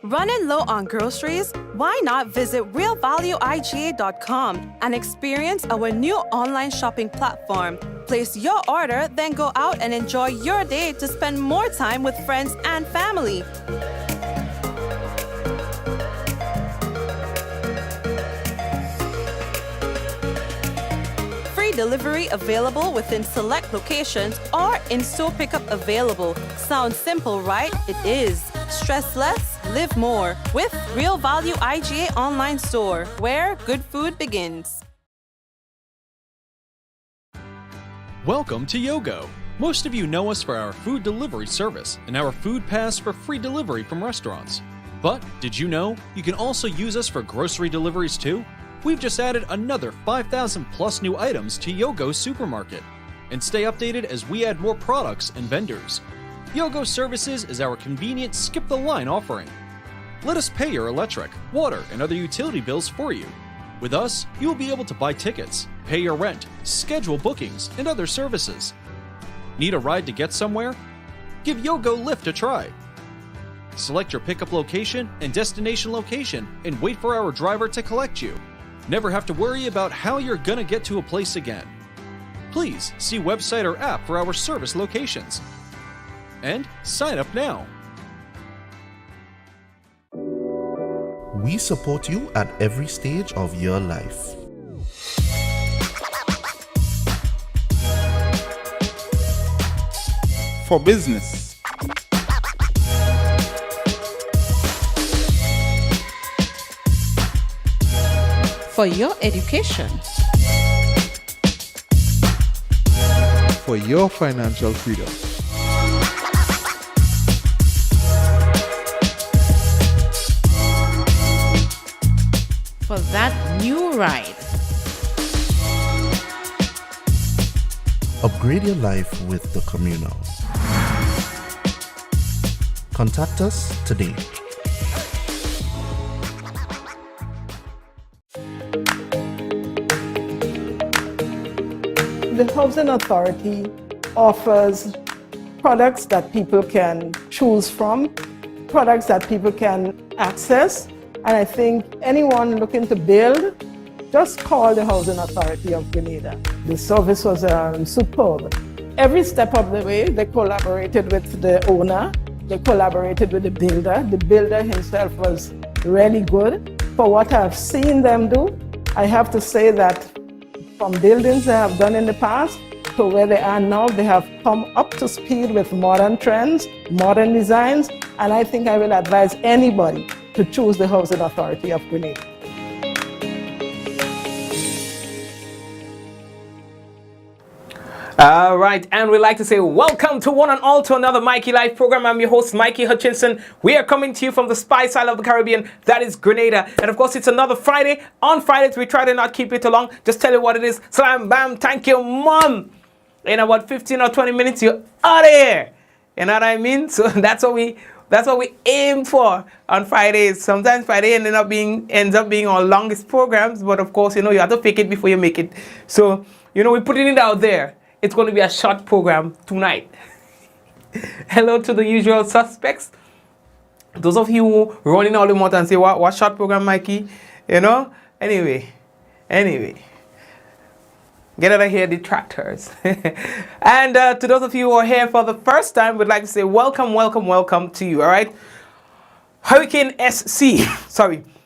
Running low on groceries? Why not visit realvalueiga.com and experience our new online shopping platform? Place your order, then go out and enjoy your day to spend more time with friends and family. Free delivery available within select locations or in-store pickup available. Sounds simple, right? It is. Stress less, live more with Real Value IGA online store, where good food begins. Welcome to Yogo. Most of you know us for our food delivery service and our food pass for free delivery from restaurants. But did you know you can also use us for grocery deliveries too? We've just added another 5,000 plus new items to Yogo's supermarket. And stay updated as we add more products and vendors. Yogo Services is our convenient skip-the-line offering. Let us pay your electric, water, and other utility bills for you. With us, you will be able to buy tickets, pay your rent, schedule bookings, and other services. Need a ride to get somewhere? Give Yogo Lyft a try. Select your pickup location and destination location and wait for our driver to collect you. Never have to worry about how you're gonna get to a place again. Please see website or app for our service locations. And sign up now. We support you at every stage of your life. For business, for your education, for your financial freedom, for that new ride. Upgrade your life with the Communal. Contact us today. The Housing Authority offers products that people can choose from, products that people can access, and I think anyone looking to build, just call the Housing Authority of Grenada. The service was superb. Every step of the way, they collaborated with the owner, they collaborated with the builder. The builder himself was really good. For what I've seen them do, I have to say that from buildings they have done in the past to where they are now, they have come up to speed with modern trends, modern designs, and I think I will advise anybody to choose the Housing Authority of Grenada. All right, and we'd like to say welcome to one and all to another Mikey Live program. I'm your host, Mikey Hutchinson. We are coming to you from the Spice Isle of the Caribbean, that is Grenada. And of course, it's another Friday. On Fridays, we try to not keep it too long. Just tell you what it is. Slam, bam, thank you, mom. In about 15 or 20 minutes, you're out of here. You know what I mean? So that's what we aim for on Fridays. Sometimes Friday ends up being our longest programs, but of course, you know, you have to fake it before you make it. So, you know, we're putting it out there. It's going to be a short program tonight. Hello to the usual suspects. Those of you who running all the mouth and say, what short program, Mikey? You know? Anyway. Get out of here, detractors. And to those of you who are here for the first time, we'd like to say welcome to you, all right? Hurricane SC,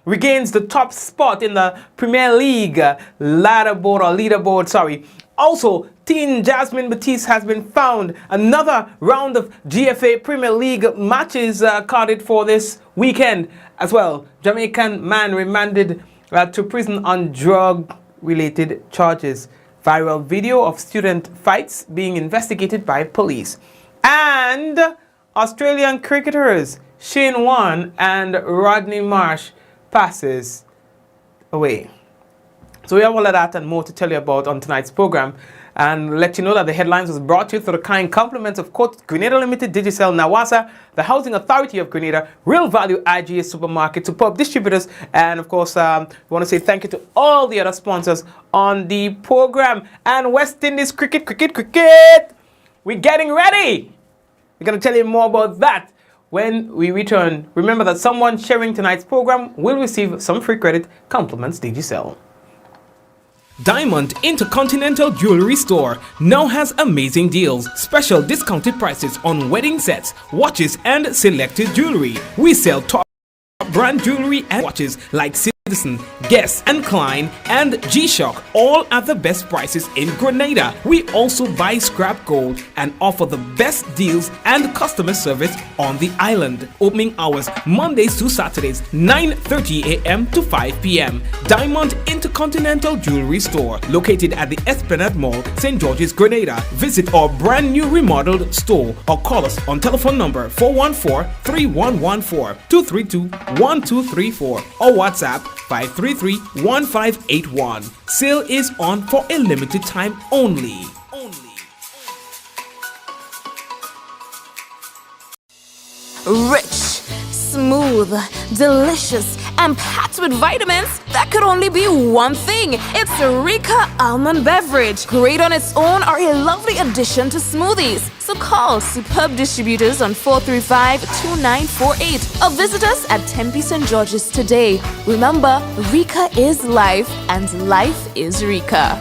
regains the top spot in the Premier League leaderboard. Also, teen Jasmine Baptiste has been found. Another round of GFA Premier League matches carded for this weekend as well. Jamaican man remanded to prison on drug-related charges. Viral video of student fights being investigated by police. And Australian cricketers Shane Warne and Rodney Marsh passes away. So we have all of that and more to tell you about on tonight's program, and let you know that the headlines was brought to you through the kind compliments of quote Grenada Limited, Digicel, Nawasa, the Housing Authority of Grenada, Real Value IGA Supermarket, Superb Distributors, and of course we want to say thank you to all the other sponsors on the program. And West Indies cricket, we're getting ready. We're going to tell you more about that when we return, remember that someone sharing tonight's program will receive some free credit. Compliments Digicel. Diamond Intercontinental Jewelry Store now has amazing deals, special discounted prices on wedding sets, watches, and selected jewelry. We sell top brand jewelry and watches like Citizen, Guess and Klein, and G-Shock, all at the best prices in Grenada. We also buy scrap gold and offer the best deals and customer service on the island. Opening hours Mondays to Saturdays, 9:30 a.m. to 5 p.m. Diamond Intercontinental Jewelry Store, located at the Esplanade Mall, St. George's, Grenada. Visit our brand new remodeled store or call us on telephone number 414-3114, 232-1234 or WhatsApp 533-1581. Sale is on for a limited time only. Rich, smooth, delicious, and packed with vitamins that could only be one thing. It's Rika Almond Beverage. Great on its own or a lovely addition to smoothies. So call Superb Distributors on 435-2948 or visit us at Tempe St. George's today. Remember, Rika is life and life is Rika.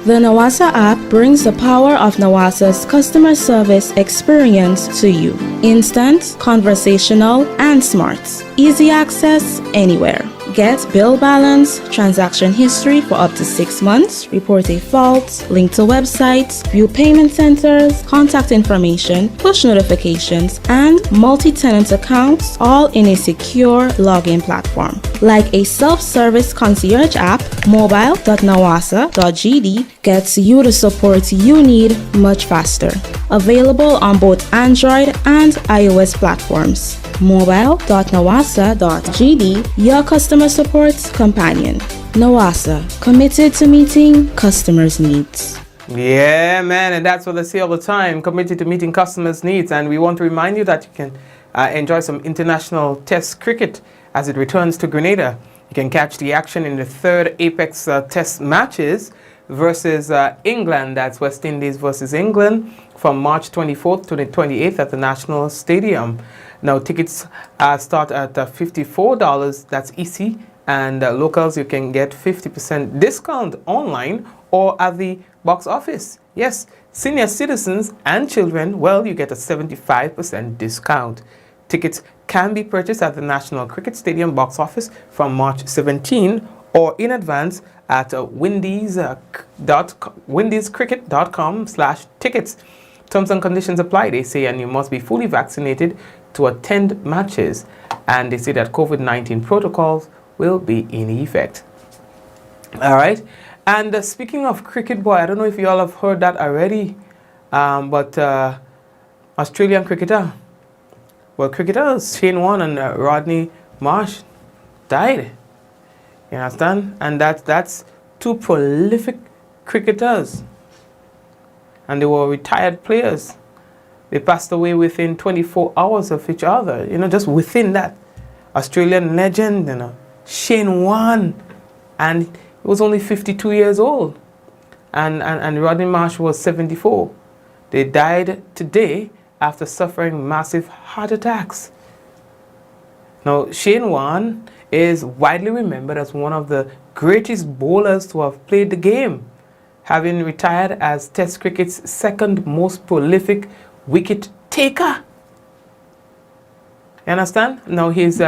The Nawasa app brings the power of Nawasa's customer service experience to you. Instant, conversational, and smart. Easy access anywhere. Get bill balance, transaction history for up to 6 months, report a fault, link to websites, view payment centers, contact information, push notifications, and multi-tenant accounts, all in a secure login platform. Like a self-service concierge app, mobile.nawasa.gd gets you the support you need much faster. Available on both Android and iOS platforms. mobile.nawasa.gd, your customer support companion. Nawasa, committed to meeting customers' needs. Yeah, man, and that's what I say all the time, committed to meeting customers' needs. And we want to remind you that you can enjoy some international test cricket as it returns to Grenada. You can catch the action in the third Apex test matches versus England. That's West Indies versus England from March 24th to the 28th at the National Stadium. Now, tickets start at $54, that's EC, and locals you can get 50% discount online or at the box office. Yes, senior citizens and children, well, you get a 75% discount. Tickets can be purchased at the National Cricket Stadium box office from March 17 or in advance at windyscricket.com/tickets. Terms and conditions apply, they say, and you must be fully vaccinated to attend matches. And they say that COVID-19 protocols will be in effect. All right. And speaking of cricket, boy, I don't know if you all have heard that already, but Australian cricketer, well, cricketers Shane Warne and Rodney Marsh died. You understand? And that's two prolific cricketers. And they were retired players. They passed away within 24 hours of each other. You know, just within that. Australian legend, you know, Shane Warne. And he was only 52 years old. And Rodney Marsh was 74. They died today after suffering massive heart attacks. Now, Shane Warne is widely remembered as one of the greatest bowlers to have played the game, having retired as Test cricket's second most prolific wicket taker. You understand? Now, his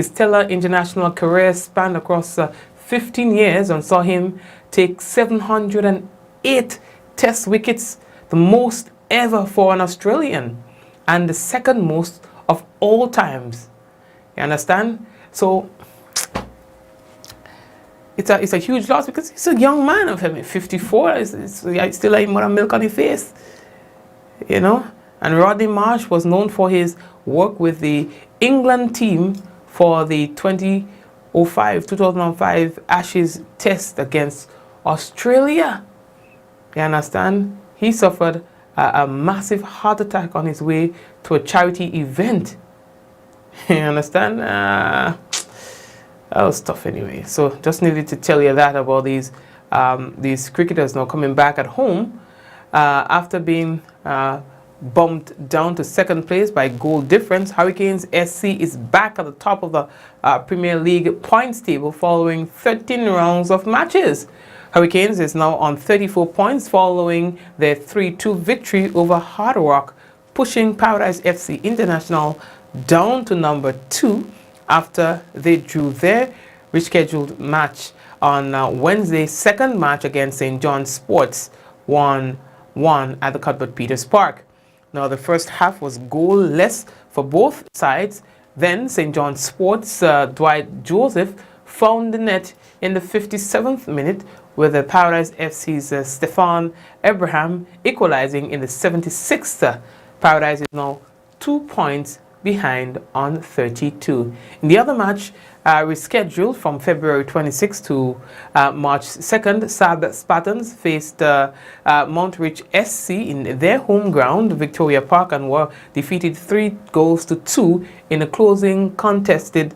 stellar international career spanned across 15 years and saw him take 708 Test wickets, the most ever for an Australian, and the second most of all times. You understand? So it's a huge loss because he's a young man of him. 54, it's still like more milk on his face. You know? And Rodney Marsh was known for his work with the England team for the 2005 Ashes Test against Australia. You understand? He suffered a massive heart attack on his way to a charity event. You understand? That was tough anyway. So just needed to tell you that about these cricketers now coming back at home after being bumped down to second place by goal difference. Hurricanes SC is back at the top of the Premier League points table following 13 rounds of matches. Hurricanes is now on 34 points following their 3-2 victory over Hard Rock, pushing Paradise FC International down to number 2 after they drew their rescheduled match on Wednesday's second match against St. John's Sports 1-1 at the Cuthbert Peters Park. Now, the first half was goalless for both sides. Then St. John's Sports' Dwight Joseph found the net in the 57th minute, with the Paradise FC's Stefan Abraham equalizing in the 76th. Paradise is now 2 points behind on 32. In the other match, rescheduled from February 26th to March 2nd, Sab Spartans faced Montreach SC in their home ground, Victoria Park, and were defeated 3-2 in a closely contested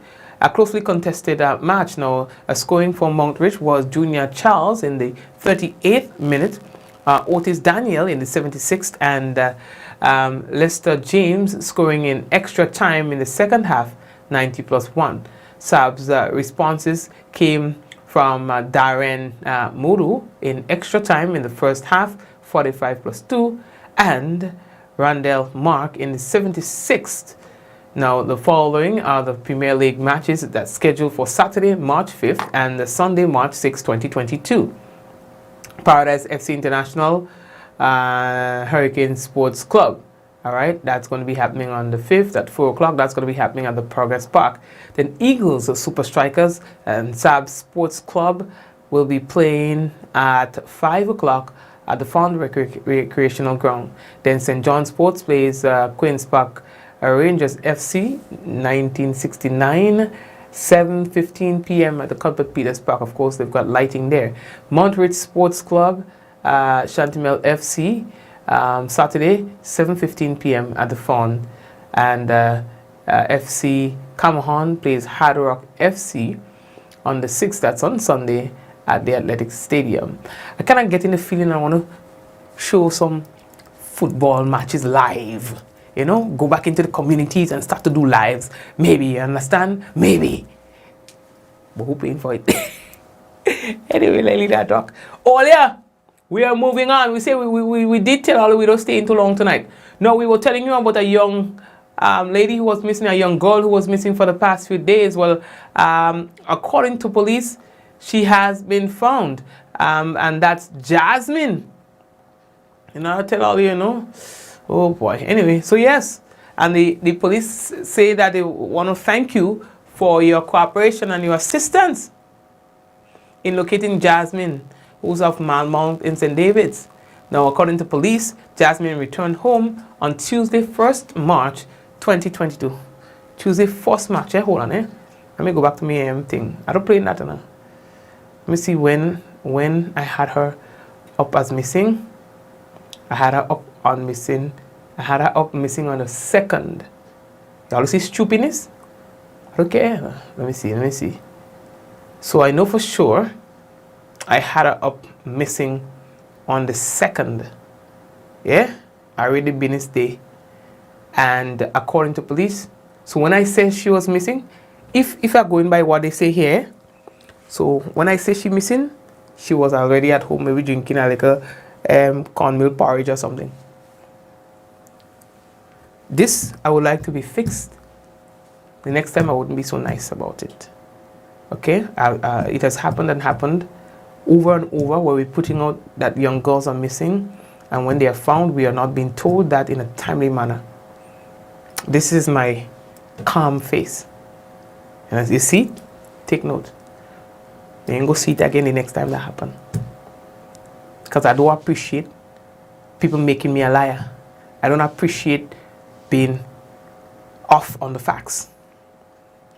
match. Now, scoring for Montreach was Junior Charles in the 38th minute, Otis Daniel in the 76th, and Lester James scoring in extra time in the second half, 90+1. Sab's responses came from Darren Modu in extra time in the first half, 45+2, and Randall Mark in the 76th. Now, the following are the Premier League matches that's scheduled for Saturday, March 5th and the Sunday, March 6, 2022. Paradise FC International, Hurricane Sports Club. All right, that's going to be happening on the 5th at 4 o'clock. That's going to be happening at the Progress Park. Then Eagles, Super Strikers, and Sab Sports Club will be playing at 5 o'clock at the Fond Recreational Ground. Then St. John Sports plays Queen's Park Rangers FC, 1969, 7:15 p.m. at the Cuthbert Peters Park. Of course, they've got lighting there. Montreach Sports Club, Chantimel FC, Saturday, 7:15 p.m. at the Fawn. And FC Camahan plays Hard Rock FC on the 6th, that's on Sunday, at the Athletic Stadium. I kind of get in the feeling I want to show some football matches live. You know, go back into the communities and start to do lives. Maybe, you understand? Maybe. But who paying for it? Anyway, let me that talk. Oh, yeah. We are moving on. We say we did tell all we don't stay in too long tonight. No, we were telling you about a young lady who was missing, a young girl who was missing for the past few days. Well, according to police, she has been found. And that's Jasmine. You know, I tell all you know. Oh boy. Anyway, so yes. And the police say that they want to thank you for your cooperation and your assistance in locating Jasmine, who's of Malmount in St. David's. Now, according to police, Jasmine returned home on Tuesday, 1st March 2022. Tuesday, 1st March. Hold on, Let me go back to my thing. I don't play that now. Let me see when I had her up as missing. I had her up on missing. I had her up missing on the 2nd. Y'all see stupidness? Okay. Let me see. So I know for sure I had her up missing on the 2nd. Yeah? I already business day. And according to police, so when I say she was missing, if I'm going by what they say here, so when I say she missing, she was already at home, maybe drinking a little cornmeal porridge or something. This I would like to be fixed. The next time I wouldn't be so nice about it. Okay? It has happened and happened over and over where we're putting out that young girls are missing, and when they are found, we are not being told that in a timely manner. This is my calm face. And as you see, take note. You ain't go see it again the next time that happens. Because I don't appreciate people making me a liar. I don't appreciate being off on the facts.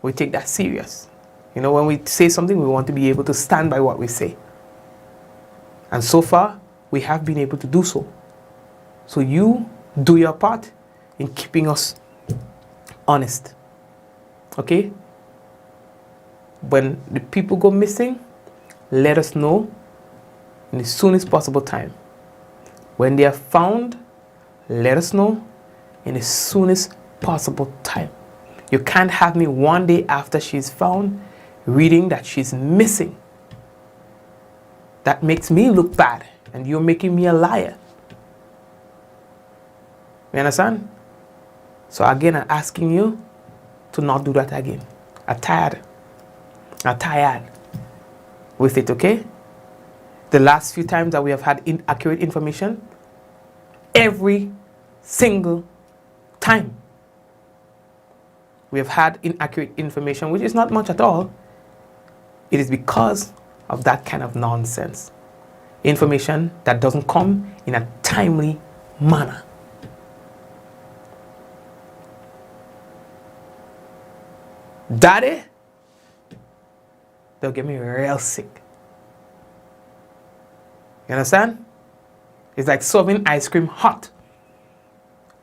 We take that serious. You know, when we say something, we want to be able to stand by what we say. And so far, we have been able to do so. So you do your part in keeping us honest. Okay? When the people go missing, let us know in the soonest possible time. When they are found, let us know in the soonest possible time. You can't have me one day after she's found reading that she's missing. That makes me look bad, and you're making me a liar. You understand? So again, I'm asking you to not do that again. I'm tired with it, okay? The last few times that we have had inaccurate information, every single time we have had inaccurate information, which is not much at all, it is because of that kind of nonsense. Information that doesn't come in a timely manner. Daddy, they'll get me real sick. You understand? It's like serving ice cream hot.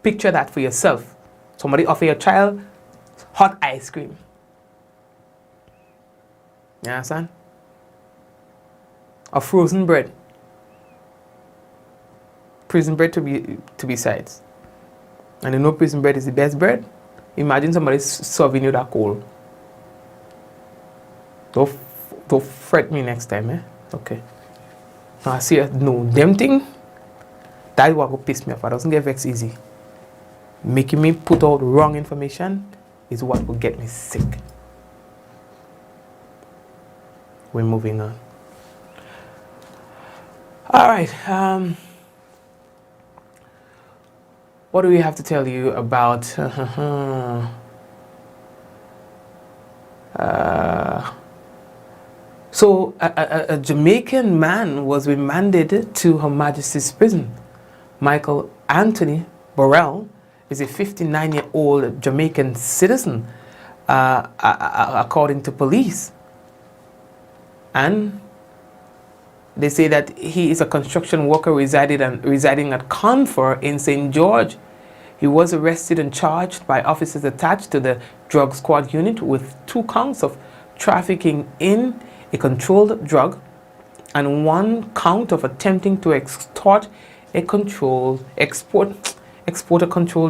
Picture that for yourself. Somebody offer your child hot ice cream. You understand? Or frozen bread. Prison bread to be sides. And you know prison bread is the best bread? Imagine somebody serving you that cold. Don't fret me next time, eh? Okay. Now I see no them thing. That's what will piss me off. I doesn't get vexed easy. Making me put out wrong information is what will get me sick. We're moving on. All right. What do we have to tell you about? So a Jamaican man was remanded to Her Majesty's prison. Michael Anthony Burrell is a 59-year-old Jamaican citizen, according to police. And they say that he is a construction worker residing at Confer in St. George. He was arrested and charged by officers attached to the drug squad unit with 2 counts of trafficking in a controlled drug and 1 count of attempting to export a controlled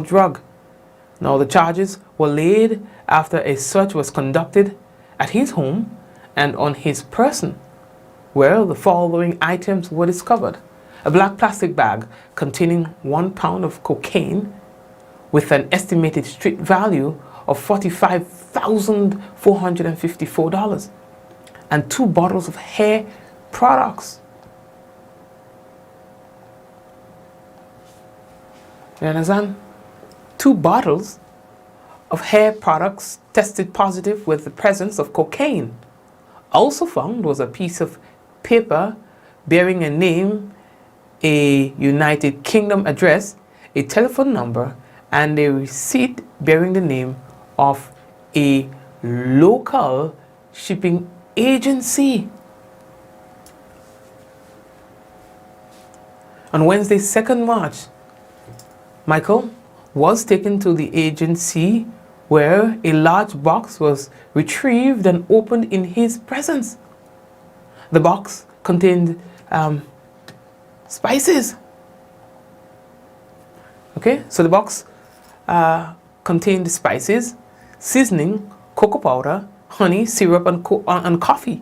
drug. Now the charges were laid after a search was conducted at his home and on his person, where the following items were discovered: a black plastic bag containing 1 pound of cocaine with an estimated street value of $45,454, and 2 bottles of hair products. You understand? 2 bottles of hair products tested positive with the presence of cocaine. Also found was a piece of paper bearing a name, a United Kingdom address, a telephone number, and a receipt bearing the name of a local shipping agency. On Wednesday, 2nd March, Michael was taken to the agency where a large box was retrieved and opened in his presence. The box contained spices. Okay, so the box contained spices, seasoning, cocoa powder, honey, syrup, and coffee.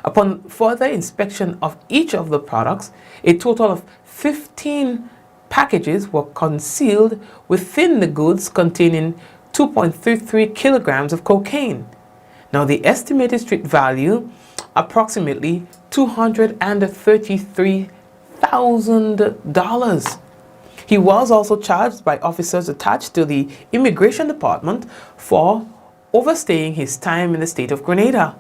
Upon further inspection of each of the products, a total of 15 packages were concealed within the goods containing 2.33 kilograms of cocaine. Now the estimated street value, approximately $233,000. He was also charged by officers attached to the Immigration Department for overstaying his time in the state of Grenada.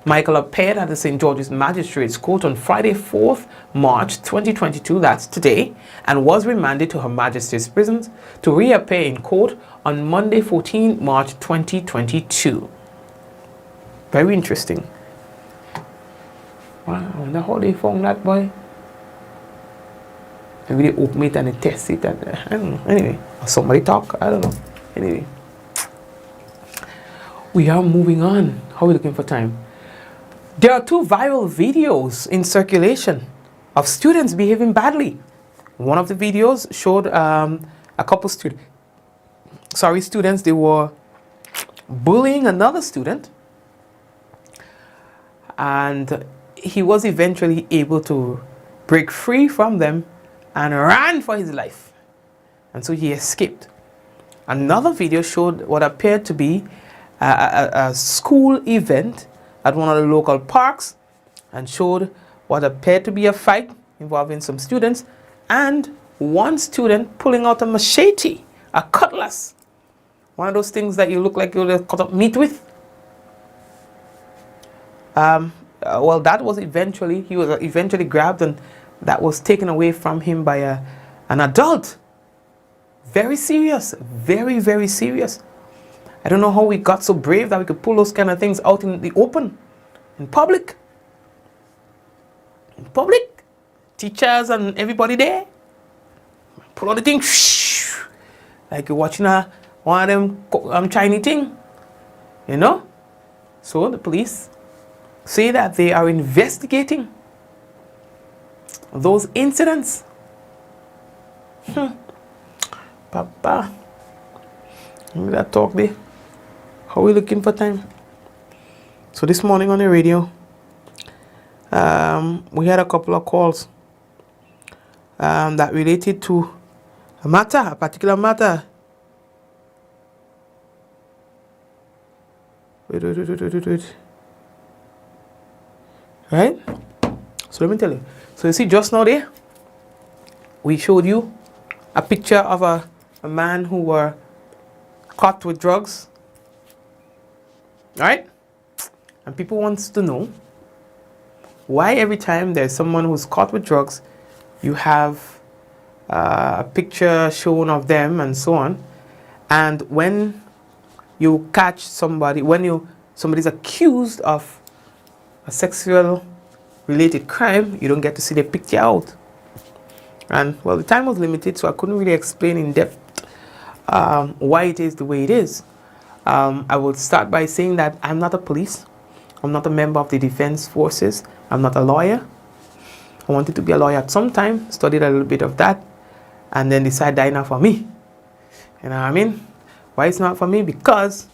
Michael appeared at the St. George's Magistrates Court on Friday, 4th March 2022, that's today, and was remanded to Her Majesty's prisons to reappear in court on Monday, 14 March 2022. Very interesting. Wow, I wonder how they found that boy. Maybe they open it and they test it. And, I don't know. Anyway, or somebody talk. I don't know. Anyway, we are moving on. How are we looking for time? There are 2 viral videos in circulation of students behaving badly One of the videos showed a couple students, they were bullying another student, and he was eventually able to break free from them and ran for his life, and so he escaped. Another video showed what appeared to be a school event at one of the local parks, and showed what appeared to be a fight involving some students, and one student pulling out a machete, a cutlass, one of those things that you look like you'll cut up meat with. Well, that was eventually, he was eventually grabbed, and that was taken away from him by an adult. Very serious, very, very serious. I don't know how we got so brave that we could pull those kind of things out in the open, in public. In public, teachers and everybody there. Pull out the thing, like you're watching one of them Chinese thing, you know. So the police say that they are investigating those incidents. Papa, let me that talk there. How are we looking for time? So this morning on the radio, we had a couple of calls that related to a particular matter. Wait. Right? So let me tell you. So you see just now there, we showed you a picture of a man who were caught with drugs. Right? And people wants to know why every time there's someone who's caught with drugs, you have a picture shown of them and so on. And when you catch somebody, somebody's accused of a sexual related crime, you don't get to see the picture out. And well, the time was limited, so I couldn't really explain in depth why it is the way it is. I would start by saying that I'm not a police. I'm not a member of the defense forces. I'm not a lawyer. I wanted to be a lawyer at some time, studied a little bit of that, and then decided that's not for me. You know what I mean? Why it's not for me? Because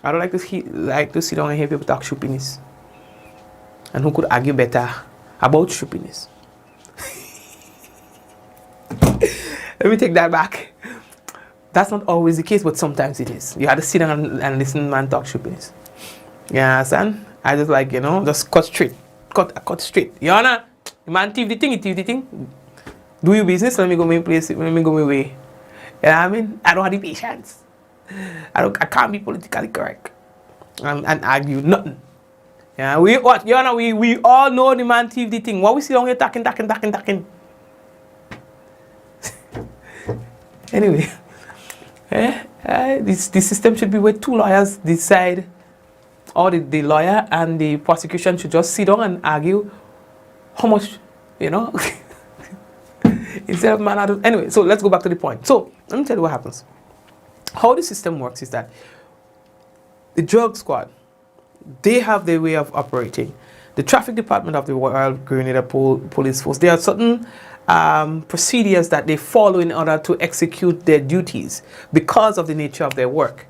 I don't like to sit down and hear people talk shoepiness. And who could argue better about shoepiness? Let me take that back. That's not always the case, but sometimes it is. You have to sit down and listen to man talk shoepiness. You understand? I just like, just cut straight. Cut straight. You know? The man thief the thing. Do your business, let me go my place, let me go my way. You know what I mean? I don't have the patience. I can't be politically correct and argue nothing. Yeah, we all know the man thief the thing. Why we sit down here talking? Anyway, this system should be where two lawyers decide, or the lawyer and the prosecution should just sit down and argue how much, instead of man. Anyway, so let's go back to the point. So let me tell you what happens. How the system works is that the drug squad, they have their way of operating. The traffic department of the Royal Grenada Police Force, there are certain procedures that they follow in order to execute their duties because of the nature of their work.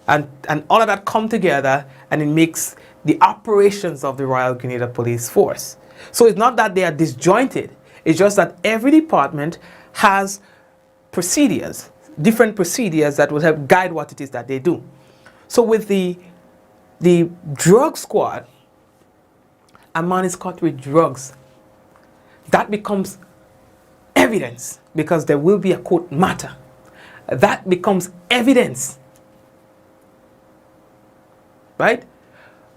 And all of that come together, and it makes the operations of the Royal Grenada Police Force. So it's not that they are disjointed. It's just that every department has procedures, different procedures that will help guide what it is that they do. So with the drug squad, a man is caught with drugs. That becomes evidence because there will be a court matter. That becomes evidence. Right?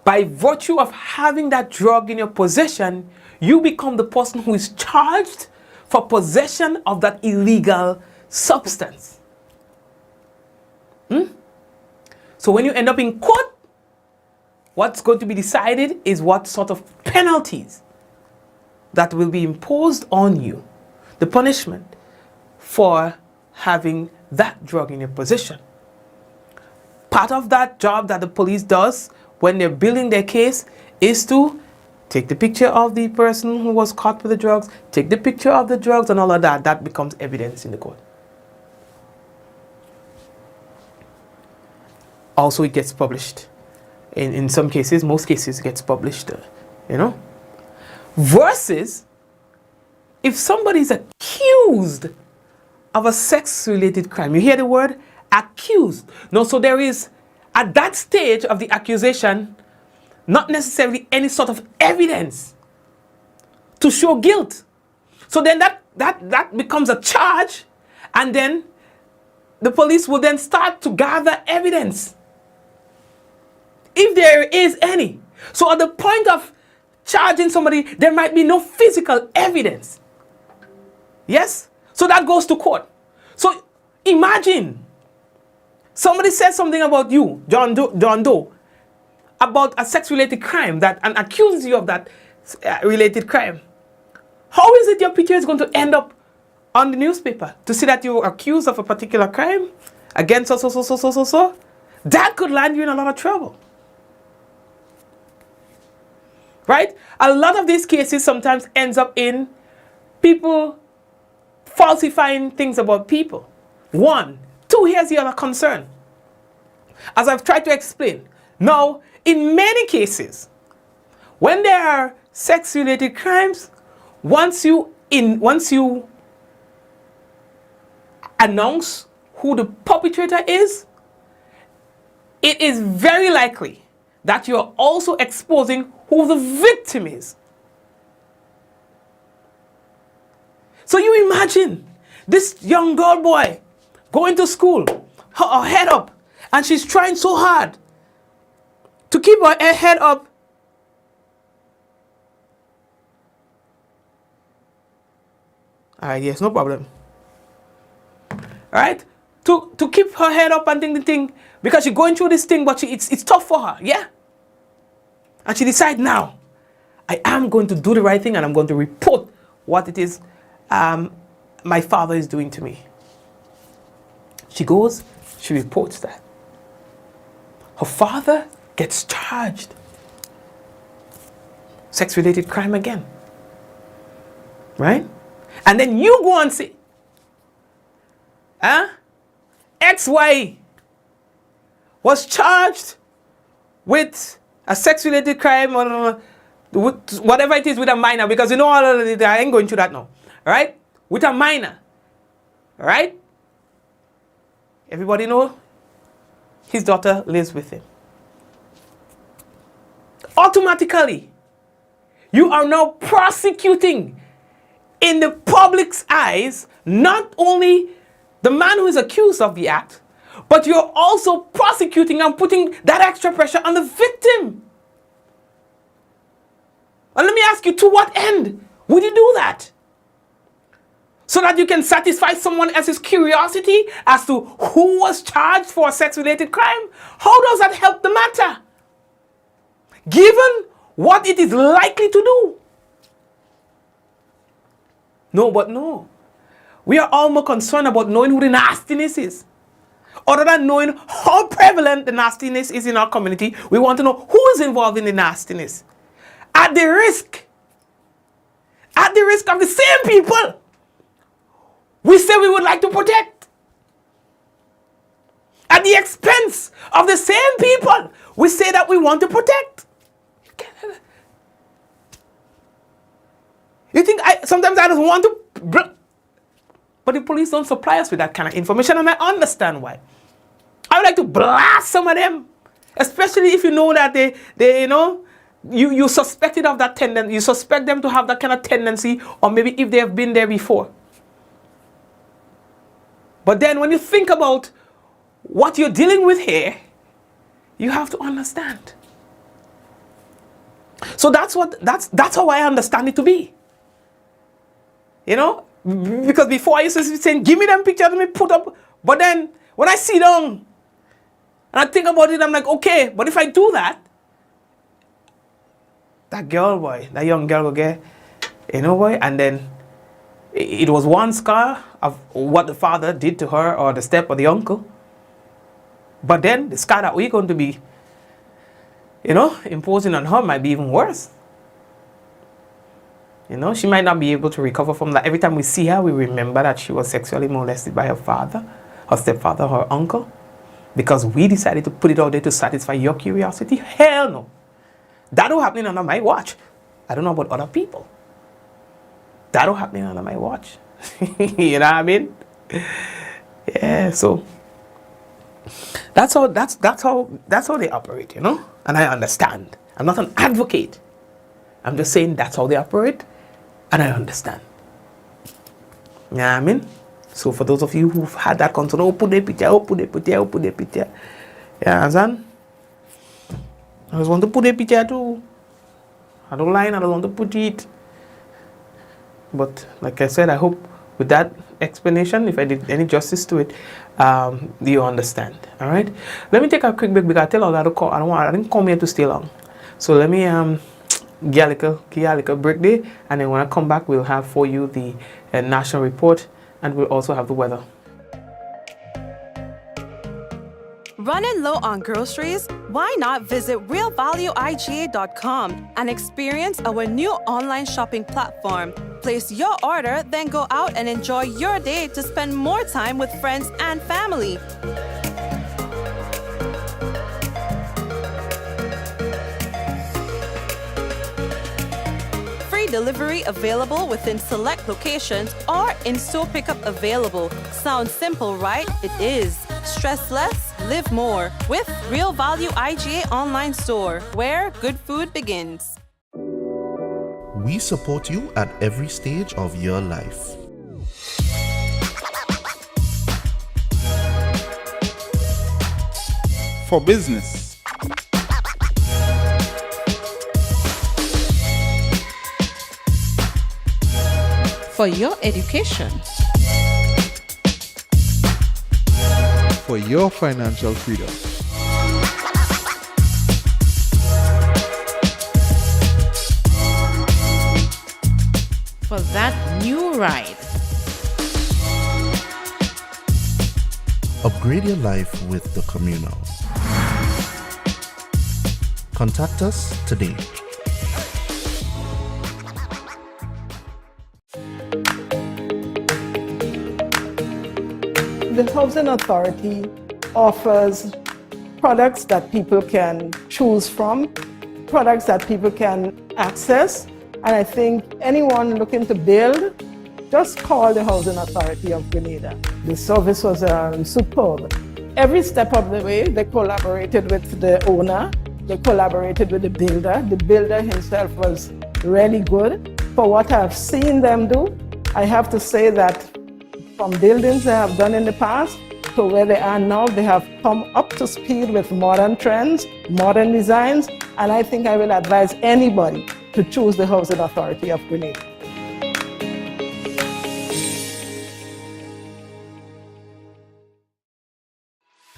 By virtue of having that drug in your possession, you become the person who is charged for possession of that illegal substance. So when you end up in court, what's going to be decided is what sort of penalties that will be imposed on you, the punishment for having that drug in your possession. Part of that job that the police does when they're building their case is to take the picture of the person who was caught with the drugs, take the picture of the drugs and all of that. That becomes evidence in the court. Also, it gets published. In some cases, most cases, it gets published, you know. Versus, if somebody is accused of a sex-related crime, you hear the word accused. No, so there is, at that stage of the accusation, not necessarily any sort of evidence to show guilt. So then that becomes a charge, and then the police will then start to gather evidence, if there is any. So at the point of charging somebody, there might be no physical evidence. Yes? So that goes to court. So imagine somebody says something about you, John Doe, about a sex-related crime and accuses you of that related crime. How is it your picture is going to end up on the newspaper to see that you were accused of a particular crime against so? That could land you in a lot of trouble. Right? A lot of these cases sometimes ends up in people falsifying things about people. 1. 2, here's the other concern. As I've tried to explain. Now, in many cases, when there are sex-related crimes, once you announce who the perpetrator is, it is very likely that you're also exposing who the victim is. So you imagine this young girl boy going to school, her head up, and she's trying so hard to keep her head up. All right, yes, no problem. All right, to keep her head up and thing, because she's going through this thing, but it's tough for her, yeah? And she decides, now, I am going to do the right thing, and I'm going to report what it is my father is doing to me. She goes, she reports that. Her father gets charged. Sex-related crime again. Right? And then you go and say, XY was charged with a sex-related crime, or whatever it is, with a minor, because you know all of it, I ain't going through that now. Right? With a minor. Right? Everybody know his daughter lives with him. Automatically, you are now prosecuting in the public's eyes not only the man who is accused of the act, but you're also prosecuting and putting that extra pressure on the victim. And let me ask you, to what end would you do that? So that you can satisfy someone else's curiosity as to who was charged for a sex-related crime? How does that help the matter, given what it is likely to do? No, but no. We are all more concerned about knowing who the nastiness is. Other than knowing how prevalent the nastiness is in our community, we want to know who is involved in the nastiness. At the risk of the same people we say we would like to protect. At the expense of the same people we say that we want to protect. You think sometimes I just want to... But the police don't supply us with that kind of information, and I understand why. I would like to blast some of them, especially if you know that they you suspected of that tendency, you suspect them to have that kind of tendency, or maybe if they have been there before. But then when you think about what you're dealing with here, you have to understand. So that's how I understand it to be. You know? Because before I used to be saying, give me them pictures, let me put up. But then when I sit down and I think about it, I'm like, okay, but if I do that, that young girl will get, boy, and then it was one scar of what the father did to her, or the step or the uncle. But then the scar that we're going to be, imposing on her might be even worse. You know, she might not be able to recover from that. Every time we see her, we remember that she was sexually molested by her father, her stepfather, her uncle. Because we decided to put it out there to satisfy your curiosity. Hell no. That will happen under my watch. I don't know about other people. That will happen under my watch. You know what I mean? Yeah, so that's how they operate, you know? And I understand. I'm not an advocate. I'm just saying that's how they operate, and I understand. You know what I mean? So for those of you who've had that concern, oh, put the picture, oh, put the picture, oh, put the picture. You understand? I just want to put a picture too. I don't lie, I don't want to put it. But like I said, I hope with that explanation, if I did any justice to it, you understand. All right. Let me take a quick break because I tell all that to call. I didn't come here to stay long. So let me give a little break there, and then when I come back, we'll have for you the national report, and we'll also have the weather. Running low on groceries? Why not visit realvalueiga.com and experience our new online shopping platform? Place your order, then go out and enjoy your day to spend more time with friends and family. Free delivery available within select locations or in-store pickup available. Sounds simple, right? It is. Stress less, live more with Real Value IGA online store, where good food begins. We support you at every stage of your life. For business. For your education. For your financial freedom. For that new ride. Upgrade your life with the Communal. Contact us today. The Housing Authority offers products that people can choose from, products that people can access, and I think anyone looking to build, just call the Housing Authority of Grenada. The service was superb. Every step of the way, they collaborated with the owner, they collaborated with the builder. The builder himself was really good. For what I've seen them do, I have to say that from buildings they have done in the past to where they are now, they have come up to speed with modern trends, modern designs, and I think I will advise anybody to choose the Housing Authority of Grenada.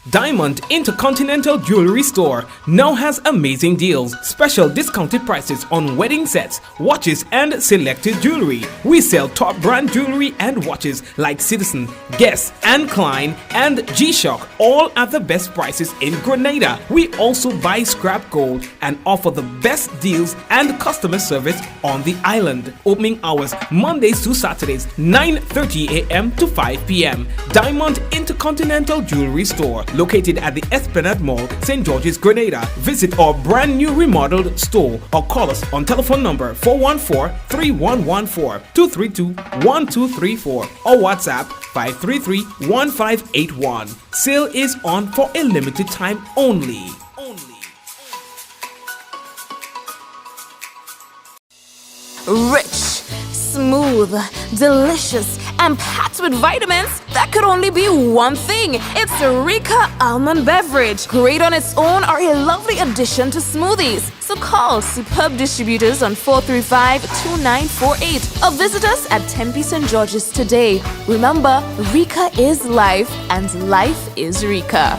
Diamond Intercontinental Jewelry Store now has amazing deals, special discounted prices on wedding sets, watches and selected jewelry. We sell top brand jewelry and watches like Citizen, Guess and Klein and G-Shock, all at the best prices in Grenada. We also buy scrap gold and offer the best deals and customer service on the island. Opening hours Mondays to Saturdays, 9:30 a.m. to 5 p.m. Diamond Intercontinental Jewelry Store, located at the Esplanade Mall, St. George's, Grenada. Visit our brand new remodeled store or call us on telephone number 414-3114, 232-1234 or WhatsApp 533-1581. Sale is on for a limited time only. Rich, smooth, delicious, and packed with vitamins that could only be one thing. It's Rica Almond Beverage. Great on its own or a lovely addition to smoothies. So call superb distributors on 435-2948 or visit us at Tempe St. George's today. Remember, Rica is life and life is Rica.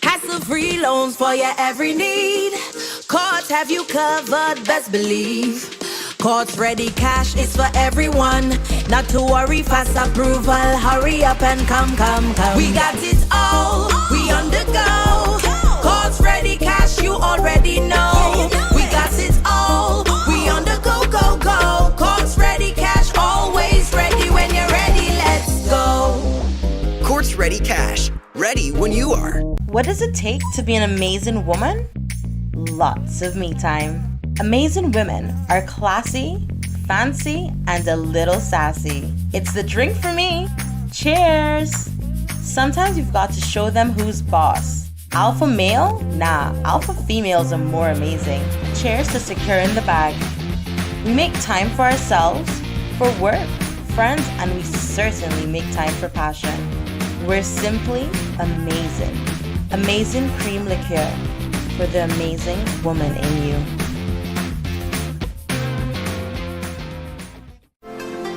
Hassle-free loans for your every need. Cards have you covered, best believe. Cards ready, cash is for everyone. Not to worry, fast approval. Hurry up and come. We got it all, we on the go. Cards ready, cash you already know. We got it all, we on the Marsh Ready Cash. Ready when you are. What does it take to be an amazing woman? Lots of me time. Amazing women are classy, fancy, and a little sassy. It's the drink for me. Cheers! Sometimes you've got to show them who's boss. Alpha male? Nah, alpha females are more amazing. Cheers to securing the bag. We make time for ourselves, for work, friends, and we certainly make time for passion. We're simply amazing. Amazing cream liqueur for the amazing woman in you.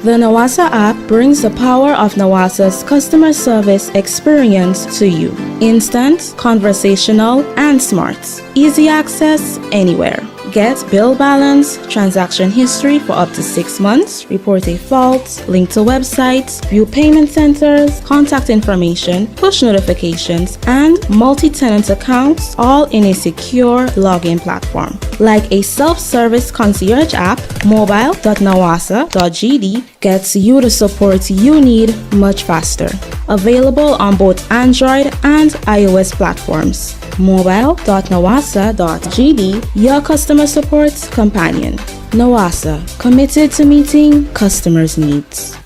The Nawasa app brings the power of Nawasa's customer service experience to you. Instant, conversational, and smart. Easy access anywhere. Get bill balance, transaction history for up to 6 months, report a fault, link to websites, view payment centers, contact information, push notifications, and multi-tenant accounts, all in a secure login platform. Like a self-service concierge app, mobile.nawasa.gd gets you the support you need much faster. Available on both Android and iOS platforms. mobile.nawasa.gd, your customer support companion. Nawasa, committed to meeting customers' needs.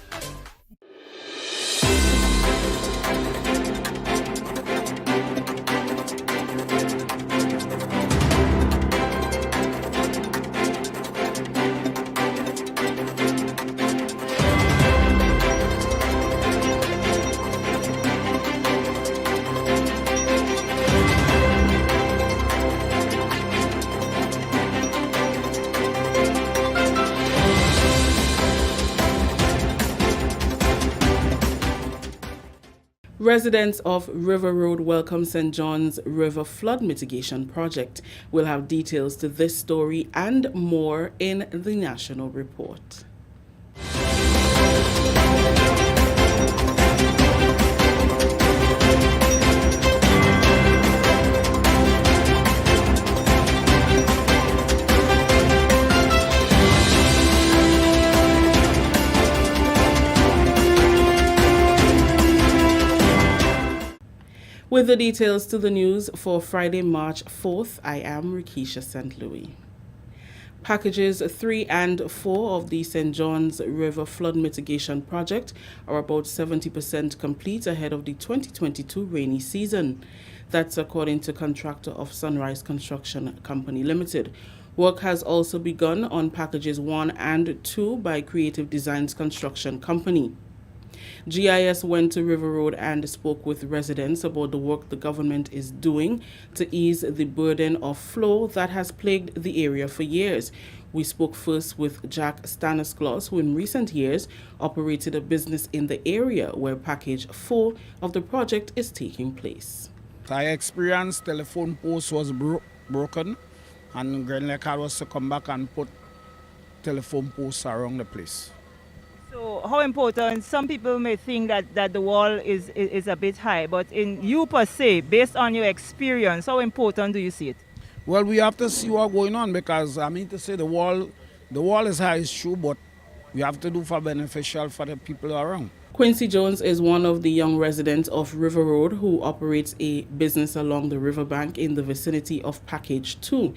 Residents of River Road welcome St. John's River Flood Mitigation Project. We'll have details to this story and more in the National Report. With the details to the news for Friday, March 4th, I am Rikisha St. Louis. Packages 3 and 4 of the St. John's River Flood Mitigation Project are about 70% complete ahead of the 2022 rainy season. That's according to contractor of Sunrise Construction Company Limited. Work has also begun on packages 1 and 2 by Creative Designs Construction Company. GIS went to River Road and spoke with residents about the work the government is doing to ease the burden of flow that has plagued the area for years. We spoke first with Jack Stanislaus, who in recent years operated a business in the area where package 4 of the project is taking place. I experienced telephone post was broken, and Grenada was to come back and put telephone posts around the place. So how important, some people may think that the wall is a bit high, but in you per se, based on your experience, how important do you see it? Well, we have to see what's going on, because I mean to say the wall is high, is true, but we have to do for beneficial for the people around. Quincy Jones is one of the young residents of River Road who operates a business along the riverbank in the vicinity of Package 2.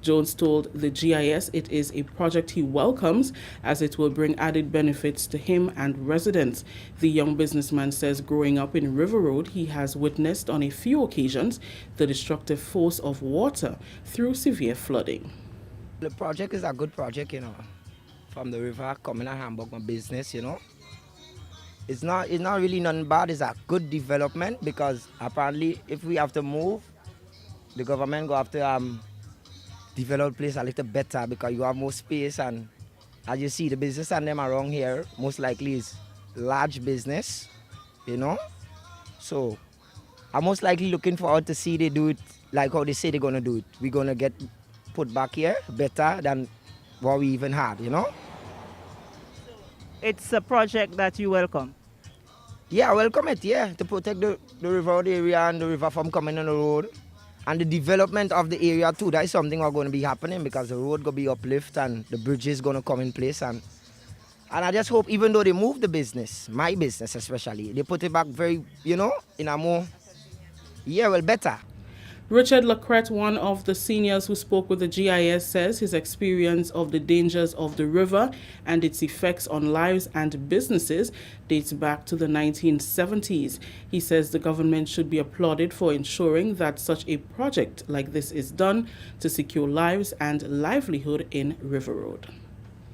Jones told the GIS it is a project he welcomes as it will bring added benefits to him and residents. The young businessman says growing up in River Road, he has witnessed on a few occasions the destructive force of water through severe flooding. The project is a good project, you know, from the river coming to Hamburg, my business, you know. It's not really nothing bad, it's a good development, because apparently if we have to move, the government go have to develop place a little better, because you have more space, and as you see the business and them around here most likely is large business, you know. So I'm most likely looking forward to see they do it like how they say they're gonna do it. We're gonna get put back here better than what we even had, you know. It's a project that you welcome. Yeah, I welcome it, yeah, to protect the river area and the river from coming on the road. And the development of the area too, that is something that's going to be happening, because the road going to be uplifted and the bridge is going to come in place. And And I just hope, even though they move the business, my business especially, they put it back very, in a more, better. Richard Lacrette, one of the seniors who spoke with the GIS, says his experience of the dangers of the river and its effects on lives and businesses dates back to the 1970s. He says the government should be applauded for ensuring that such a project like this is done to secure lives and livelihood in River Road.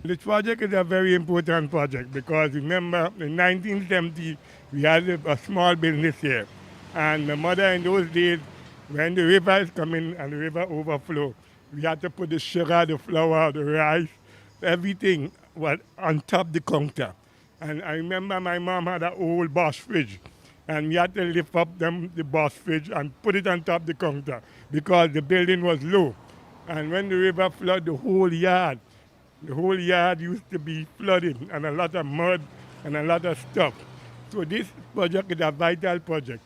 This project is a very important project because remember in 1970 we had a small business here, and my mother in those days, when the river is coming and the river overflow, we had to put the sugar, the flour, the rice, everything was on top of the counter. And I remember my mom had an old Bosch fridge, and we had to lift up the Bosch fridge and put it on top of the counter because the building was low. And when the river flooded the whole yard used to be flooded and a lot of mud and a lot of stuff. So this project is a vital project.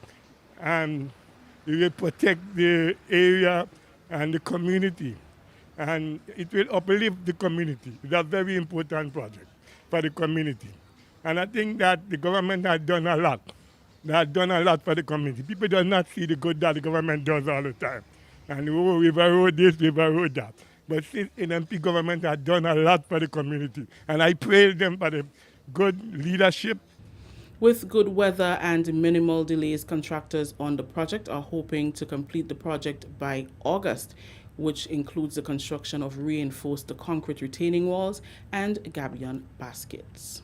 And it will protect the area and the community, and it will uplift the community. It's a very important project for the community. And I think that the government has done a lot. They have done a lot for the community. People do not see the good that the government does all the time. And River Road this, River Road that. But since NMP government has done a lot for the community, and I praise them for the good leadership. With good weather and minimal delays, contractors on the project are hoping to complete the project by August, which includes the construction of reinforced concrete retaining walls and gabion baskets.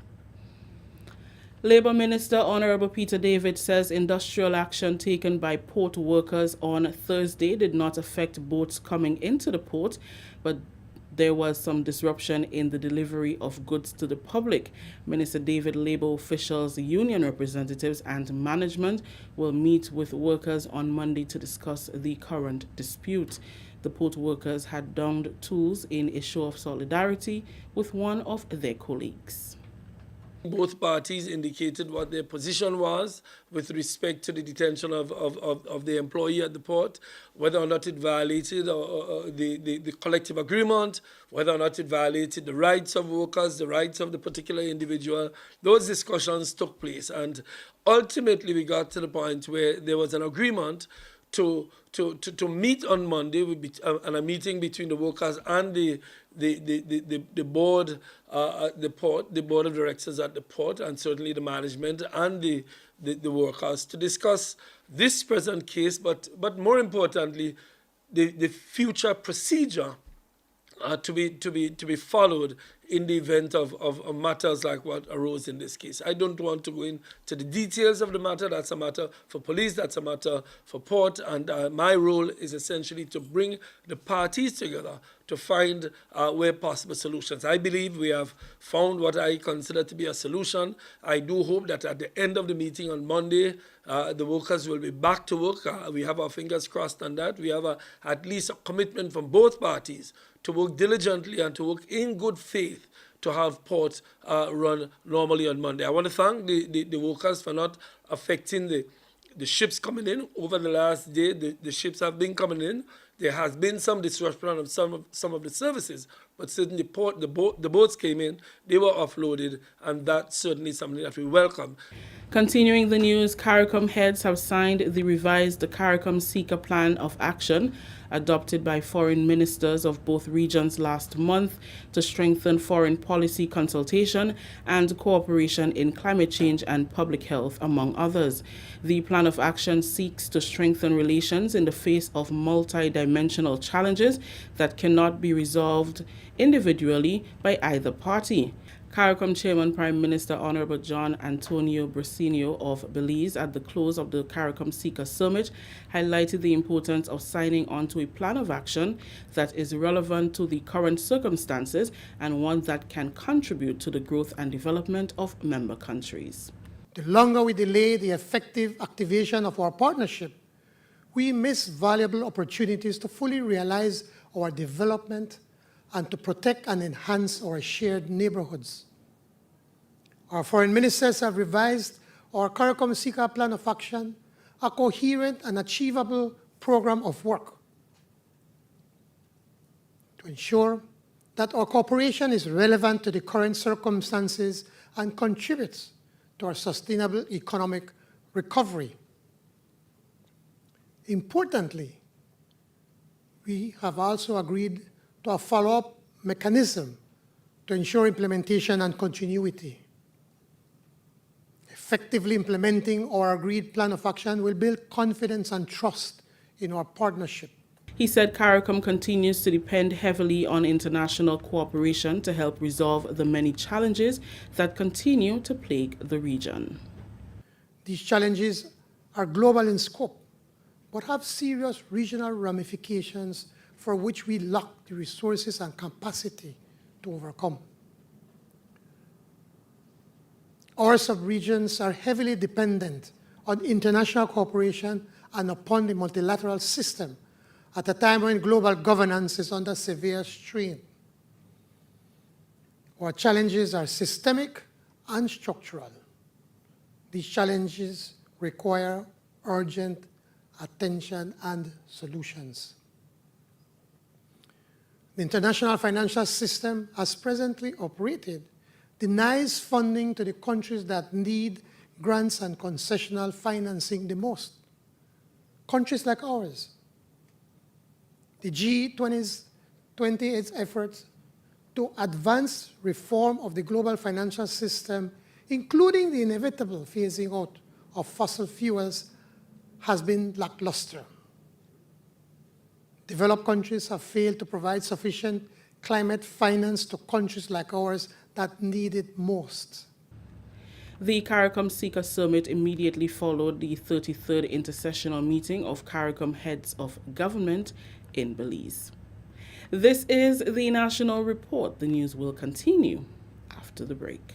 Labour Minister Honourable Peter David says industrial action taken by port workers on Thursday did not affect boats coming into the port, but there was some disruption in the delivery of goods to the public. Minister David, Labour officials, union representatives and management will meet with workers on Monday to discuss the current dispute. The port workers had donned tools in a show of solidarity with one of their colleagues. Both parties indicated what their position was with respect to the detention of the employee at the port, whether or not it violated the collective agreement, whether or not it violated the rights of workers, the rights of the particular individual. Those discussions took place, and ultimately we got to the point where there was an agreement to meet on Monday, and a meeting between the workers and the board, the board of directors at the port, and certainly the management and the workers to discuss this present case, but more importantly, the future procedure to be followed in the event of matters like what arose in this case. I don't want to go into the details of the matter. That's a matter for police, that's a matter for port, and my role is essentially to bring the parties together to find where possible solutions. I believe we have found what I consider to be a solution. I do hope that at the end of the meeting on Monday, the workers will be back to work. We have our fingers crossed on that. We have at least a commitment from both parties to work diligently and to work in good faith to have port run normally on Monday. I want to thank the workers for not affecting the ships coming in. Over the last day, the ships have been coming in. There has been some disruption of some of the services, but certainly the boats came in, they were offloaded, and that's certainly something that we welcome. Continuing the news, CARICOM heads have signed the revised CARICOM Seeker Plan of Action adopted by foreign ministers of both regions last month to strengthen foreign policy consultation and cooperation in climate change and public health, among others. The plan of action seeks to strengthen relations in the face of multi-dimensional challenges that cannot be resolved individually by either party. CARICOM Chairman Prime Minister Honorable John Antonio Brasino of Belize, at the close of the CARICOM Seeker Summit, highlighted the importance of signing on to a plan of action that is relevant to the current circumstances and one that can contribute to the growth and development of member countries. The longer we delay the effective activation of our partnership, we miss valuable opportunities to fully realize our development and to protect and enhance our shared neighborhoods. Our foreign ministers have revised our CARICOM Seeker Plan of Action, a coherent and achievable program of work to ensure that our cooperation is relevant to the current circumstances and contributes to our sustainable economic recovery. Importantly, we have also agreed to a follow-up mechanism to ensure implementation and continuity. Effectively implementing our agreed plan of action will build confidence and trust in our partnership. He said CARICOM continues to depend heavily on international cooperation to help resolve the many challenges that continue to plague the region. These challenges are global in scope, but have serious regional ramifications for which we lack the resources and capacity to overcome. Our sub-regions are heavily dependent on international cooperation and upon the multilateral system at a time when global governance is under severe strain. Our challenges are systemic and structural. These challenges require urgent attention and solutions. The international financial system, as presently operated, denies funding to the countries that need grants and concessional financing the most. Countries like ours. The G20's efforts to advance reform of the global financial system, including the inevitable phasing out of fossil fuels, has been lackluster. Developed countries have failed to provide sufficient climate finance to countries like ours that need it most. The CARICOM Seeker Summit immediately followed the 33rd intersessional meeting of CARICOM heads of government in Belize. This is the National Report. The news will continue after the break.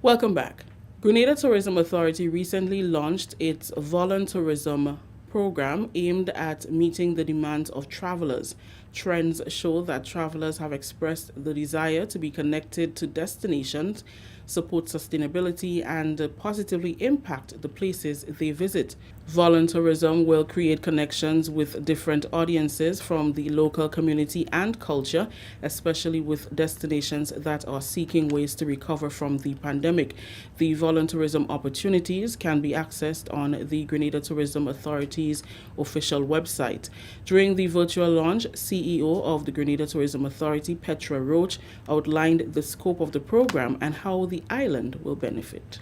Welcome back. Grenada Tourism Authority recently launched its Voluntourism program aimed at meeting the demands of travelers. Trends show that travelers have expressed the desire to be connected to destinations, support sustainability, and positively impact the places they visit. Voluntourism will create connections with different audiences from the local community and culture, especially with destinations that are seeking ways to recover from the pandemic. The voluntourism opportunities can be accessed on the Grenada Tourism Authority's official website. During the virtual launch, CEO of the Grenada Tourism Authority, Petra Roach, outlined the scope of the program and how the island will benefit.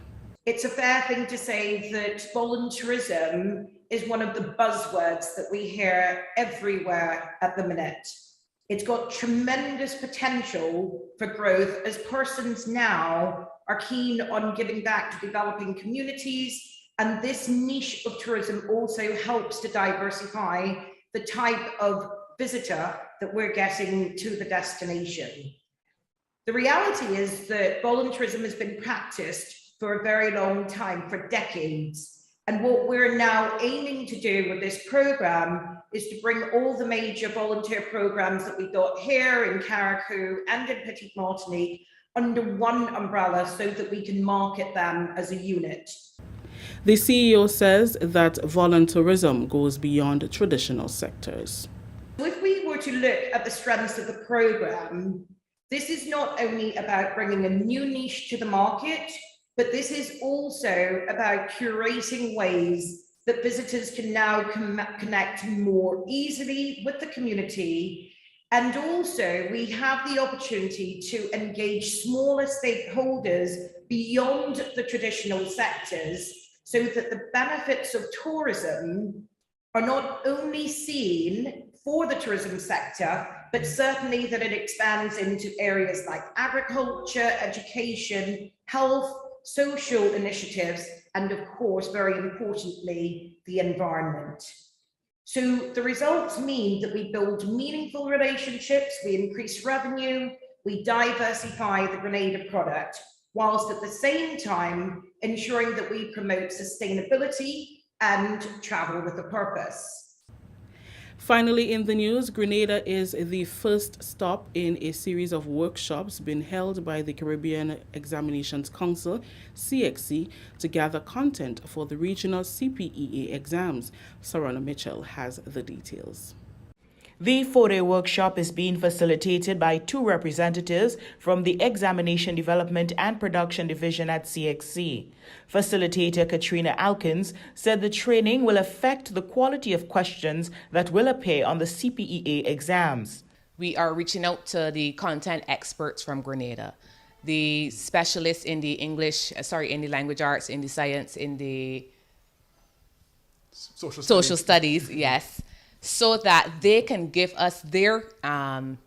It's a fair thing to say that voluntourism is one of the buzzwords that we hear everywhere at the minute. It's got tremendous potential for growth as persons now are keen on giving back to developing communities, and this niche of tourism also helps to diversify the type of visitor that we're getting to the destination. The reality is that voluntourism has been practiced for a very long time, for decades. And what we're now aiming to do with this program is to bring all the major volunteer programs that we've got here in CARICOM and in Petite Martinique under one umbrella so that we can market them as a unit. The CEO says that voluntourism goes beyond traditional sectors. If we were to look at the strengths of the program, this is not only about bringing a new niche to the market, but this is also about curating ways that visitors can now connect more easily with the community. And also we have the opportunity to engage smaller stakeholders beyond the traditional sectors so that the benefits of tourism are not only seen for the tourism sector, but certainly that it expands into areas like agriculture, education, health, social initiatives, and of course, very importantly, the environment. So the results mean that we build meaningful relationships, we increase revenue, we diversify the Grenada product, whilst at the same time ensuring that we promote sustainability and travel with a purpose. Finally, in the news, Grenada is the first stop in a series of workshops being held by the Caribbean Examinations Council, CXC, to gather content for the regional CPEA exams. Sarana Mitchell has the details. The 4-day workshop is being facilitated by 2 representatives from the Examination Development and Production Division at CXC. Facilitator Katrina Alkins said the training will affect the quality of questions that will appear on the CPEA exams. We are reaching out to the content experts from Grenada, the specialists in the in the language arts, in the science, in the social studies, yes, so that they can give us their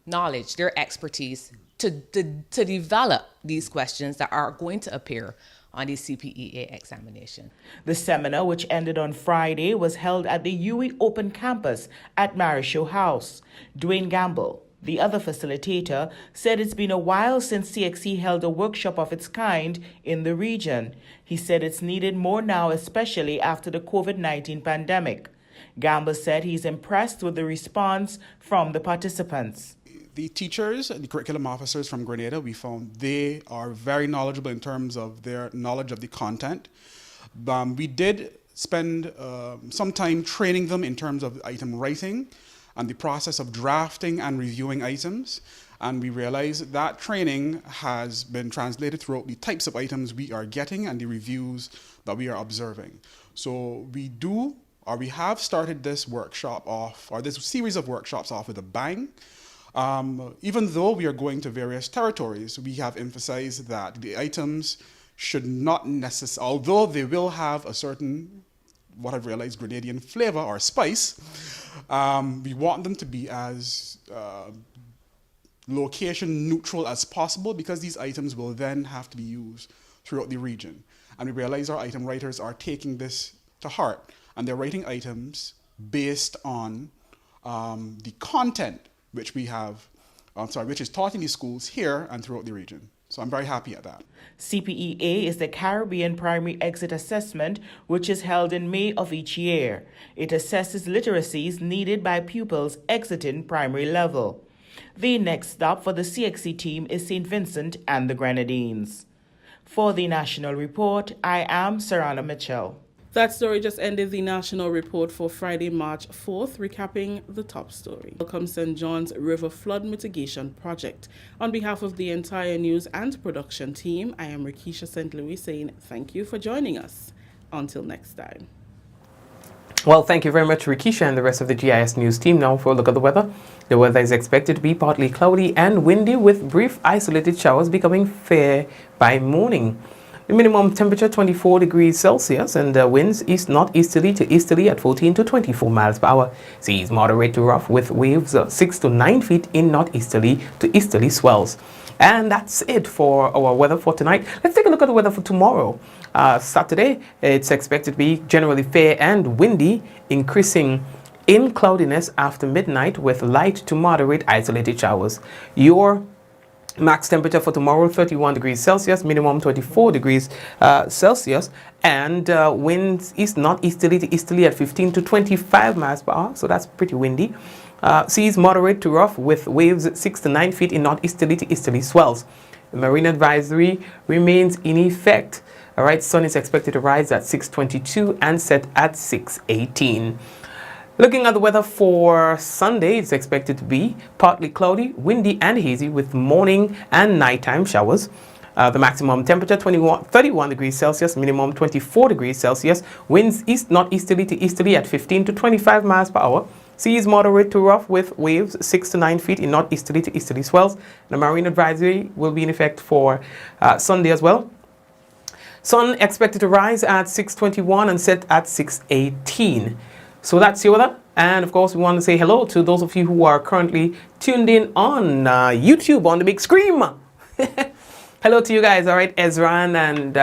knowledge, their expertise to develop these questions that are going to appear on the CPEA examination. The seminar, which ended on Friday, was held at the UWI Open Campus at Marsh House. Dwayne Gamble, the other facilitator, said it's been a while since CXC held a workshop of its kind in the region. He said it's needed more now, especially after the COVID-19 pandemic. Gamble said he's impressed with the response from the participants. The teachers and the curriculum officers from Grenada, we found they are very knowledgeable in terms of their knowledge of the content. We did spend some time training them in terms of item writing and the process of drafting and reviewing items. And we realized that training has been translated throughout the types of items we are getting and the reviews that we are observing. So we have started this workshop off, or this series of workshops off with a bang. Even though we are going to various territories, we have emphasized that the items should not necessarily, although they will have a certain, what I've realized, Grenadian flavor or spice, we want them to be as location neutral as possible, because these items will then have to be used throughout the region. And we realize our item writers are taking this to heart, and they're writing items based on the content which we have, which is taught in the schools here and throughout the region. So I'm very happy at that. CPEA is the Caribbean Primary Exit Assessment, which is held in May of each year. It assesses literacies needed by pupils exiting primary level. The next stop for the CXC team is St. Vincent and the Grenadines. For the National Report, I am Sarana Mitchell. That story just ended the national report for Friday, March 4th, recapping the top story. Welcome St. John's River Flood Mitigation Project. On behalf of the entire news and production team, I am Rikisha St. Louis saying thank you for joining us. Until next time. Well, thank you very much, Rikisha, and the rest of the GIS News team. Now for a look at the weather. The weather is expected to be partly cloudy and windy, with brief isolated showers becoming fair by morning. The minimum temperature 24 degrees Celsius, and winds east-northeasterly to easterly at 14 to 24 miles per hour. Seas moderate to rough, with waves 6 to 9 feet in northeasterly to easterly swells. And that's it for our weather for tonight. Let's take a look at the weather for tomorrow. Saturday, it's expected to be generally fair and windy, increasing in cloudiness after midnight with light to moderate isolated showers. Your max temperature for tomorrow, 31 degrees Celsius, minimum 24 degrees Celsius, and winds east-northeasterly to easterly at 15 to 25 miles per hour, so that's pretty windy. Seas moderate to rough, with waves 6 to 9 feet in northeasterly to easterly swells. The marine advisory remains in effect. All right, sun is expected to rise at 6:22 and set at 6:18. Looking at the weather for Sunday, it's expected to be partly cloudy, windy and hazy, with morning and nighttime showers. The maximum temperature 31 degrees Celsius, minimum 24 degrees Celsius. Winds east-northeasterly to easterly at 15 to 25 miles per hour. Seas moderate to rough, with waves 6 to 9 feet in northeasterly to easterly swells. The marine advisory will be in effect for Sunday as well. Sun expected to rise at 6:21 and set at 6:18. So that's Yoda. And of course, we want to say hello to those of you who are currently tuned in on YouTube on the big screen. Hello to you guys, all right? Ezran and,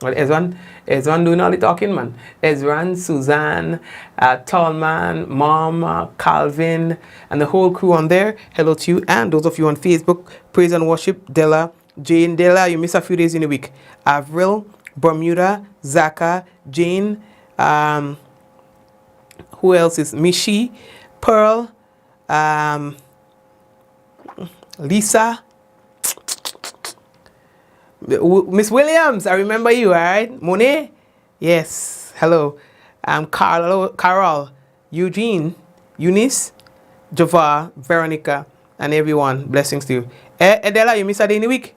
Ezran doing all the talking, man. Ezran, Suzanne, Tallman, Mom, Calvin, and the whole crew on there. Hello to you. And those of you on Facebook, Praise and Worship, Della, Jane, Della, you miss a few days in a week. Avril, Bermuda, Zaka, Jane, who else is Mishi, Pearl, Lisa, Miss Williams, I remember you, all right? Monet, yes, hello. Carol, Eugene, Eunice, Java, Veronica, and everyone. Blessings to you. Adela, you miss a day in the week?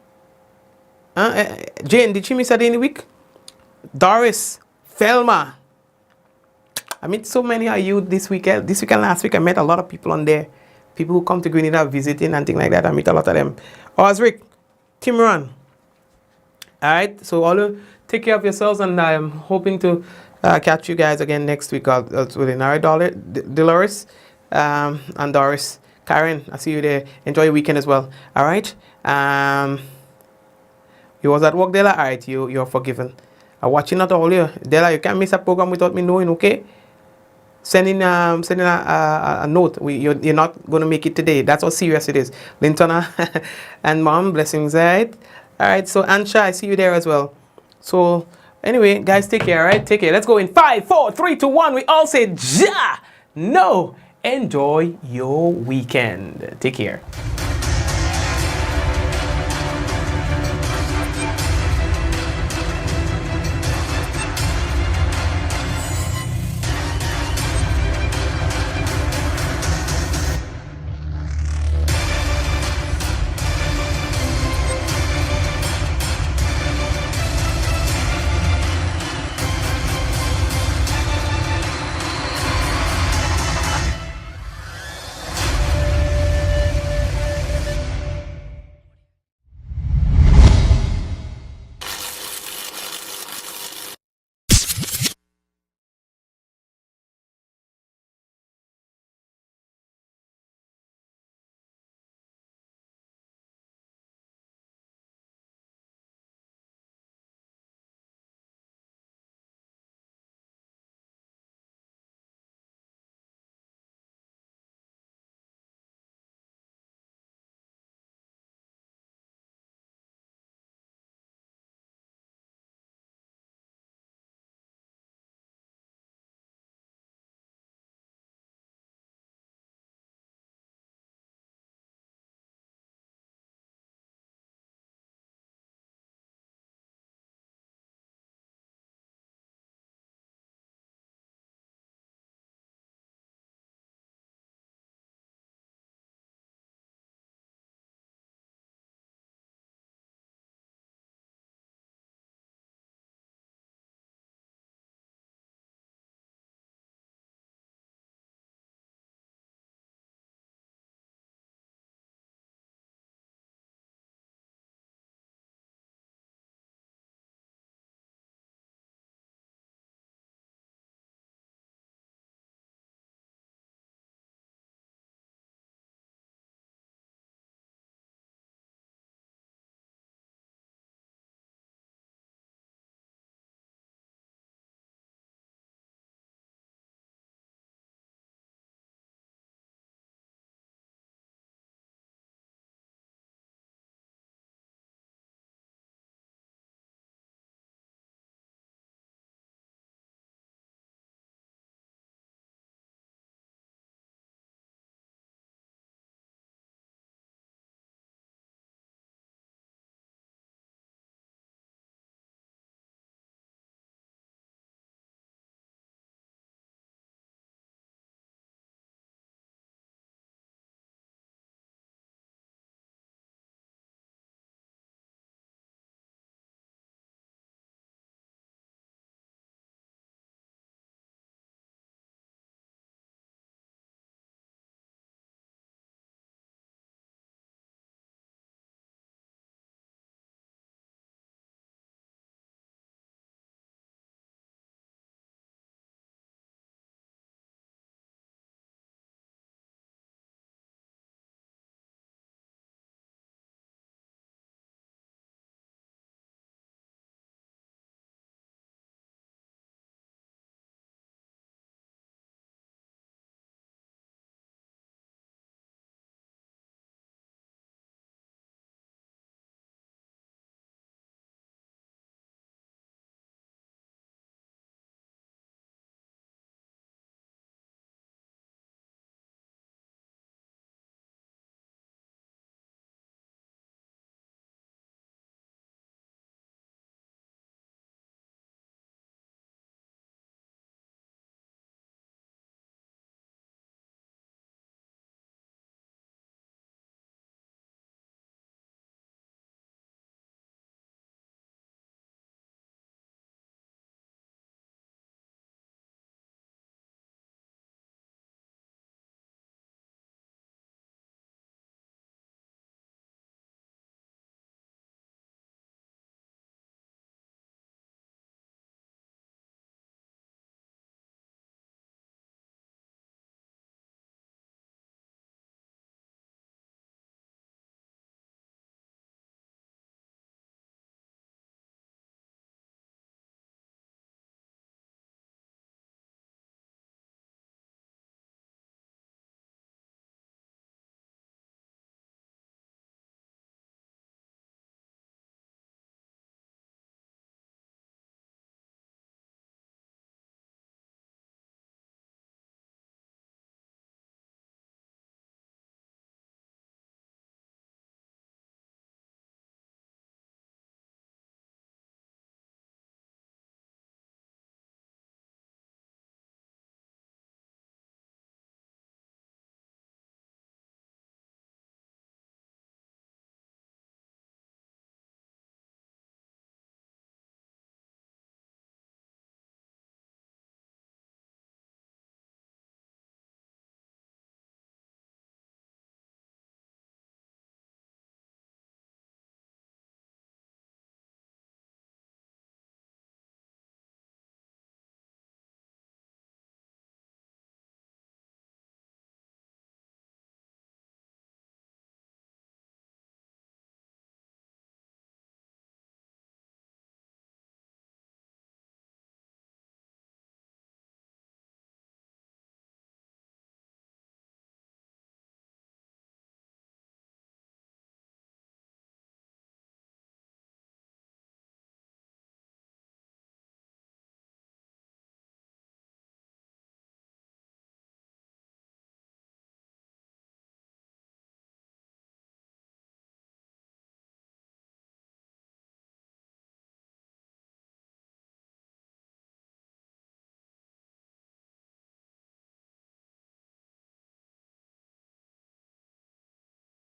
Jane, did she miss a day in the week? Doris, Thelma. I met so many of you this weekend. This weekend, last week, I met a lot of people on there. People who come to Grenada visiting and things like that. I meet a lot of them. Osric, Timran. All right, so all take care of yourselves, and I'm hoping to catch you guys again next week. All right, Dolores and Doris. Karen, I see you there. Enjoy your weekend as well. All right. You was at work, Della? All right, you're forgiven. I'm watching out all you. Della, you can't miss a program without me knowing, okay? Sending a note. You're not going to make it today. That's how serious it is. Lintona and Mom, blessings, right? All right, so Ansha, I see you there as well. So anyway, guys, take care, all right? Take care. Let's go in 5, 4, 3, 2, 1. We all say, Ja! No! Enjoy your weekend. Take care.